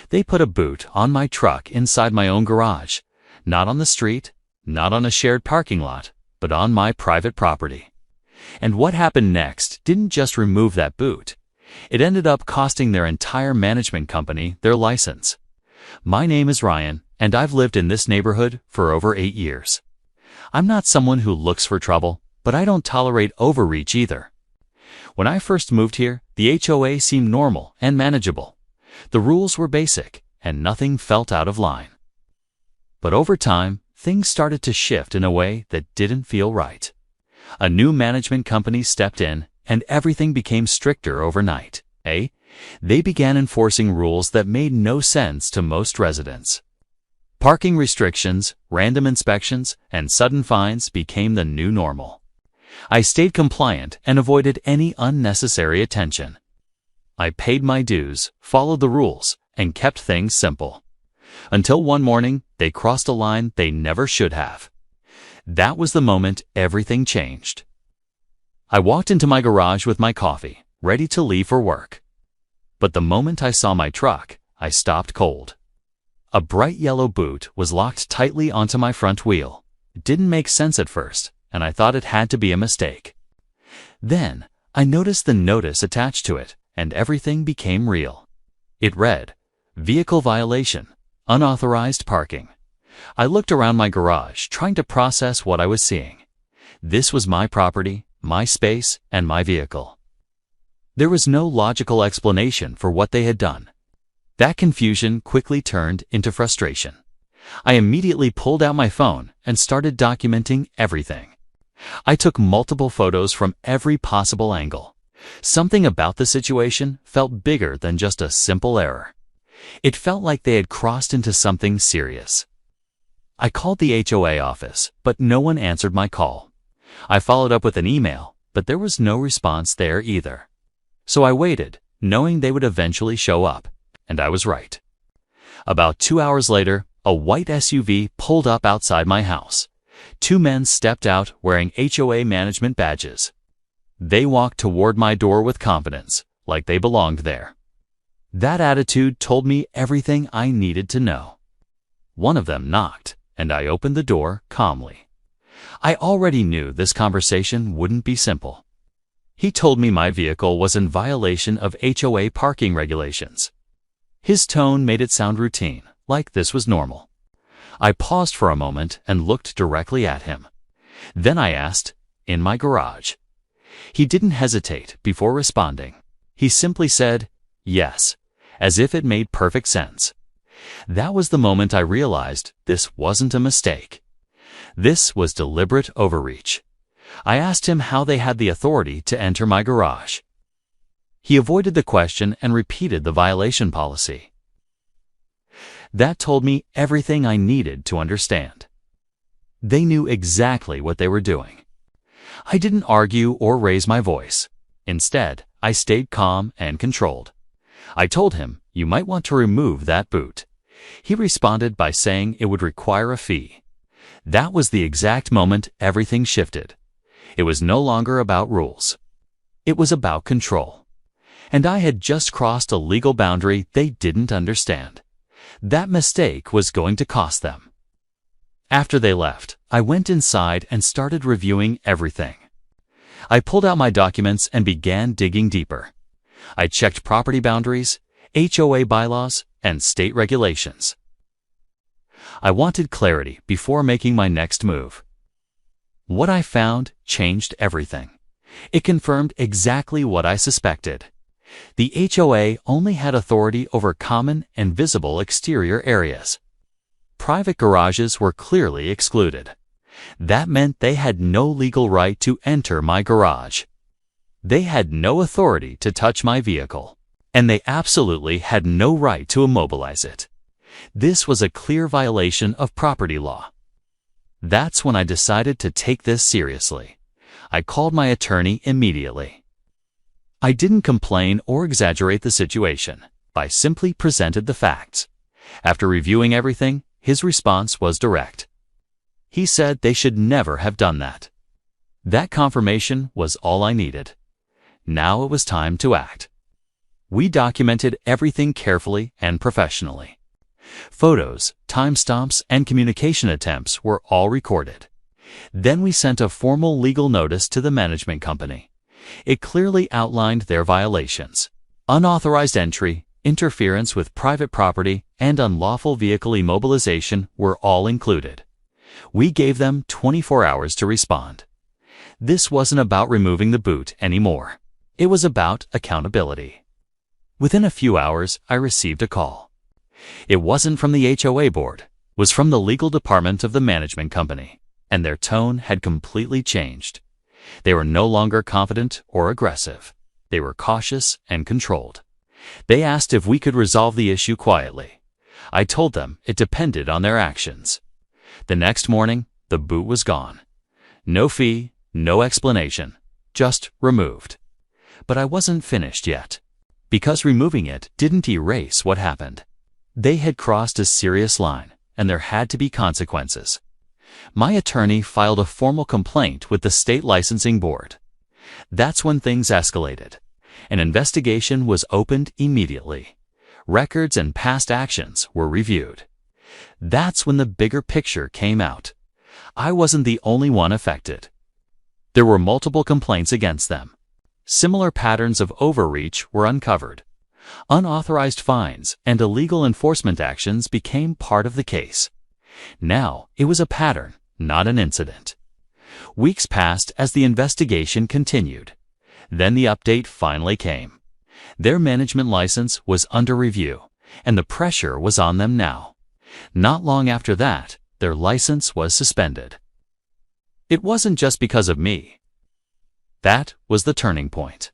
They put a boot on my truck inside my own garage, not on the street, not on a shared parking lot, but on my private property. And what happened next didn't just remove that boot. It ended up costing their entire management company their license. My name is Ryan, and I've lived in this neighborhood for over 8 years. I'm not someone who looks for trouble, but I don't tolerate overreach either. When I first moved here, the HOA seemed normal and manageable. The rules were basic, and nothing felt out of line. But over time, things started to shift in a way that didn't feel right. A new management company stepped in, and everything became stricter overnight. They began enforcing rules that made no sense to most residents. Parking restrictions, random inspections, and sudden fines became the new normal. I stayed compliant and avoided any unnecessary attention. I paid my dues, followed the rules, and kept things simple. Until one morning, they crossed a line they never should have. That was the moment everything changed. I walked into my garage with my coffee, ready to leave for work. But the moment I saw my truck, I stopped cold. A bright yellow boot was locked tightly onto my front wheel. It didn't make sense at first, and I thought it had to be a mistake. Then, I noticed the notice attached to it, and everything became real. It read, "Vehicle violation, unauthorized parking." I looked around my garage, trying to process what I was seeing. This was my property, my space, and my vehicle. There was no logical explanation for what they had done. That confusion quickly turned into frustration. I immediately pulled out my phone and started documenting everything. I took multiple photos from every possible angle. Something about the situation felt bigger than just a simple error. It felt like they had crossed into something serious. I called the HOA office, but no one answered my call. I followed up with an email, but there was no response there either. So I waited, knowing they would eventually show up, and I was right. About 2 hours later, a white SUV pulled up outside my house. 2 men stepped out wearing HOA management badges. They walked toward my door with confidence, like they belonged there. That attitude told me everything I needed to know. One of them knocked, and I opened the door calmly. I already knew this conversation wouldn't be simple. He told me my vehicle was in violation of HOA parking regulations. His tone made it sound routine, like this was normal. I paused for a moment and looked directly at him. Then I asked, "In my garage?" He didn't hesitate before responding. He simply said, "Yes," as if it made perfect sense. That was the moment I realized this wasn't a mistake. This was deliberate overreach. I asked him how they had the authority to enter my garage. He avoided the question and repeated the violation policy. That told me everything I needed to understand. They knew exactly what they were doing. I didn't argue or raise my voice. Instead, I stayed calm and controlled. I told him, "You might want to remove that boot." He responded by saying it would require a fee. That was the exact moment everything shifted. It was no longer about rules. It was about control. And I had just crossed a legal boundary they didn't understand. That mistake was going to cost them. After they left, I went inside and started reviewing everything. I pulled out my documents and began digging deeper. I checked property boundaries, HOA bylaws, and state regulations. I wanted clarity before making my next move. What I found changed everything. It confirmed exactly what I suspected. The HOA only had authority over common and visible exterior areas. Private garages were clearly excluded. That meant they had no legal right to enter my garage. They had no authority to touch my vehicle, and they absolutely had no right to immobilize it. This was a clear violation of property law. That's when I decided to take this seriously. I called my attorney immediately. I didn't complain or exaggerate the situation. I simply presented the facts. After reviewing everything, his response was direct. He said they should never have done that. That confirmation was all I needed. Now it was time to act. We documented everything carefully and professionally. Photos, timestamps, and communication attempts were all recorded. Then we sent a formal legal notice to the management company. It clearly outlined their violations: unauthorized entry, interference with private property, and unlawful vehicle immobilization were all included. We gave them 24 hours to respond. This wasn't about removing the boot anymore. It was about accountability. Within a few hours, I received a call. It wasn't from the HOA board. It was from the legal department of the management company, and their tone had completely changed. They were no longer confident or aggressive. They were cautious and controlled. They asked if we could resolve the issue quietly. I told them it depended on their actions. The next morning, the boot was gone. No fee, no explanation, just removed. But I wasn't finished yet, because removing it didn't erase what happened. They had crossed a serious line, and there had to be consequences. My attorney filed a formal complaint with the state licensing board. That's when things escalated. An investigation was opened immediately. Records and past actions were reviewed. That's when the bigger picture came out. I wasn't the only one affected. There were multiple complaints against them. Similar patterns of overreach were uncovered. Unauthorized fines and illegal enforcement actions became part of the case. Now it was a pattern, not an incident. Weeks passed as the investigation continued. Then the update finally came. Their management license was under review, and the pressure was on them now. Not long after that, their license was suspended. It wasn't just because of me. That was the turning point.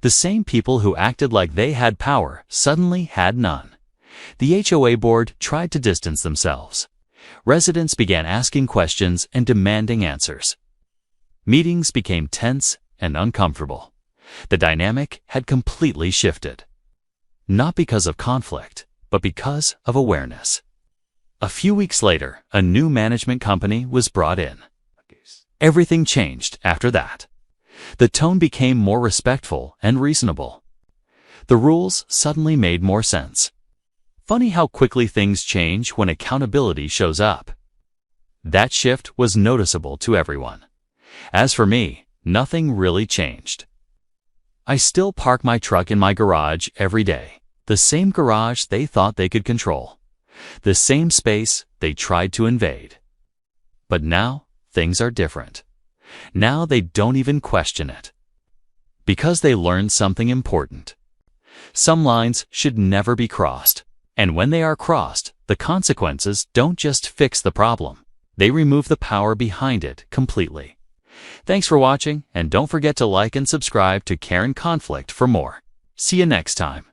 The same people who acted like they had power suddenly had none. The HOA board tried to distance themselves. Residents began asking questions and demanding answers. Meetings became tense and uncomfortable. The dynamic had completely shifted. Not because of conflict, but because of awareness. A few weeks later, a new management company was brought in. Everything changed after that. The tone became more respectful and reasonable. The rules suddenly made more sense. Funny how quickly things change when accountability shows up. That shift was noticeable to everyone. As for me, nothing really changed. I still park my truck in my garage every day. The same garage they thought they could control. The same space they tried to invade. But now, things are different. Now they don't even question it. Because they learned something important. Some lines should never be crossed. And when they are crossed, the consequences don't just fix the problem. They remove the power behind it completely. Thanks for watching, and don't forget to like and subscribe to Care and Conflict for more. See you next time.